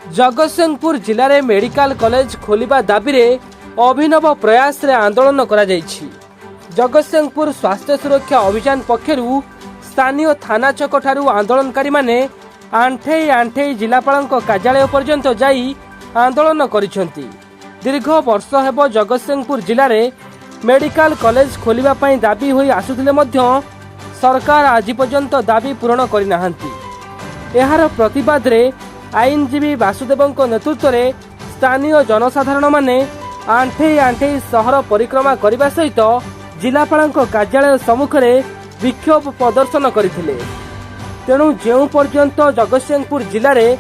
जगतसिंहपुर जिले में medical college खोलिबा दाबी रे अभिनव प्रयास रे आंदोलन करा जायछि। जगतसिंहपुर स्वास्थ्य सुरक्षा अभियान पक्षरु स्थानीय थाना छक ठारू आंदोलनकारी माने आंठे आंठे जिलापाल कार्यालय पर्यंत जाई आंदोलन करिसेंती। दीर्घ वर्ष हेब जगतसिंहपुर जिले में मेडिकल कॉलेज खोलिबा पई दाबी होई आसुथिले मध्य सरकार आज पर्यंत दाबी पूरण करिनाहांती। एहार प्रतिवाद रे आईनजीवी वासुदेवों नेतृत्व में स्थानीय जनसाधारण माने आंठे आंठे सहर परिक्रमा करने सहित जिलापाल कार्यालय सम्मुख में विक्षोभ प्रदर्शन करथिले। तेणु जेउ पर्यंत जगतसिंहपुर जिले में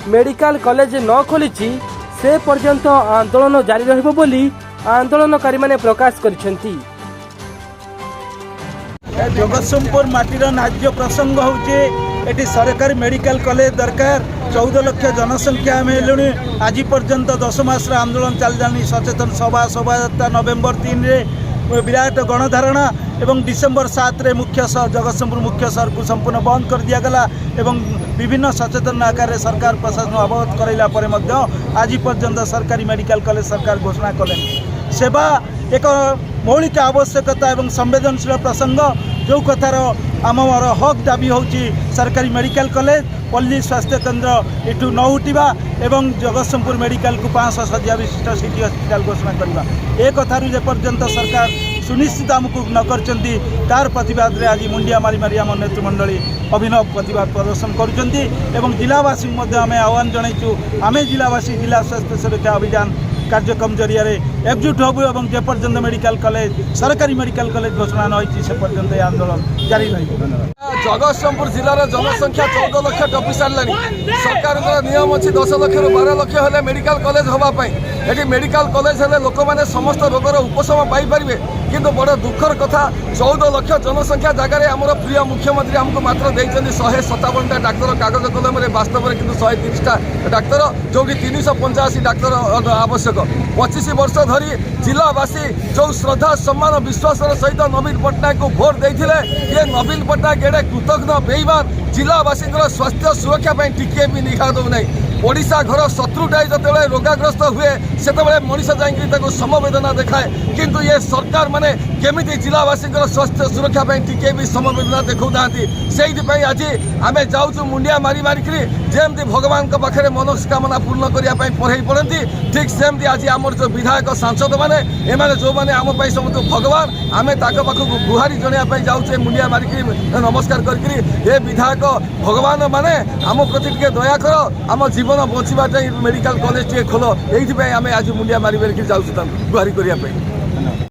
मेडिकल कॉलेज न खोलिछि से पर्यंत आंदोलन जारी रहिबो बोली आंदोलनकारी माने प्रकाश करिसेंती। जगतसिंहपुर माटीर न्याय प्रसंग होचे एटी सरकारी मेडिकल कॉलेज दरकार। 14 लाख जनसंख्या आम हेलुणी। आज पर्यंत 10 मास आंदोलन चल जानी। सचेतन सभा शोभायात्रा नवेम्बर 3 रे विराट गणधारणा एवं डिसेम्बर 7 रे मुख्य जगतसिंहपुर मुख्य सहर को संपूर्ण बंद कर दिगला एवं विभिन्न सचेतन आकार सरकार प्रशासन अवगत कराइला परे मध्य आज पर्यंत सरकारी मेडिकल कॉलेज सरकार घोषणा कले। सेवा एक मौलिक आवश्यकता एवं संवेदनशील प्रसंग जो कथार आमर हक दाबी होची सरकारी मेडिकल कॉलेज पल्ली स्वास्थ्य केन्द्र एठू न उठा एवं जगतसिंहपुर मेडिकल को 500 शଯ୍ୟା विशिष्ट सिटी हॉस्पिटल घोषणा करवा ए कथारू जेपर्यंत सरकार सुनिश्चित आमको न करचंती तार प्रतिवाद रे आज मुंडिया मारी मारी आम नेतृमंडली अभिनव प्रतिवाद प्रदर्शन करुचंती एवं जिलावासी आम आह्वान जनइचु आमे जिलावासी जिला स्वास्थ्य सुरक्षा अभियान कार्यक्रम जरिया एकजुट हबु एवं जेपर्यंत मेडिकल कॉलेज सरकारी मेडिकल कॉलेज घोषणा न होइछि से पर्यंत आंदोलन जारी रहिबो। जगतसिंहपुर जिलार जनसंख्या 14 लाख टपी सारानी। सरकार नियम अच्छी 10 लाख रु 12 लाख हेले मेडिकल कॉलेज होगापी ये मेडिकल कॉलेज हेले लोक मैंने समस्त रोगर उपशम पाइपर किंतु बड़ दुखर कथा 14 लाख जनसंख्या जगार आमर प्रिय मुख्यमंत्री आमको मात्र देते 157टा डाक्तर कागज कलम वास्तव में किंतु 130टा डाक्तर जो कि 385 डाक्तर आवश्यक। 25 वर्ष धरी जिलावासी जो श्रद्धा सम्मान विश्वास सहित नवीन पट्टनायक को भोट देते ये नवीन पट्टनायक एडे कृतज्ञ बेईमान जिलावासी स्वास्थ्य सुरक्षा टिके भी निखा दौना। ओडिशा घर शत्रुटाई जो रोगाग्रस्त हुए से मनीष जाकि समवेदना देखाए किंतु ये सरकार माने केमिति जिलावासी स्वास्थ्य सुरक्षा टिके भी समवेदना देखा से आज आम जाऊँ मुंडिया मारी मारिक जमती भगवान पाखे मनोकामना पूर्ण करने पढ़ई पड़ती ठीक सेमती आज आमर जो विधायक सांसद मैंने एमाने जो मैंने आम समस्त भगवान आम पाखक गुहारी जनाया जाऊे मुंडिया मारिक नमस्कार कर विधायक भगवान माने आम प्रति टे दया कर आम जीवन बचवा मेडिकल कॉलेज टे खोल ये आम आज मुंडिया मारी मारिक जाऊँ गुहारी करने।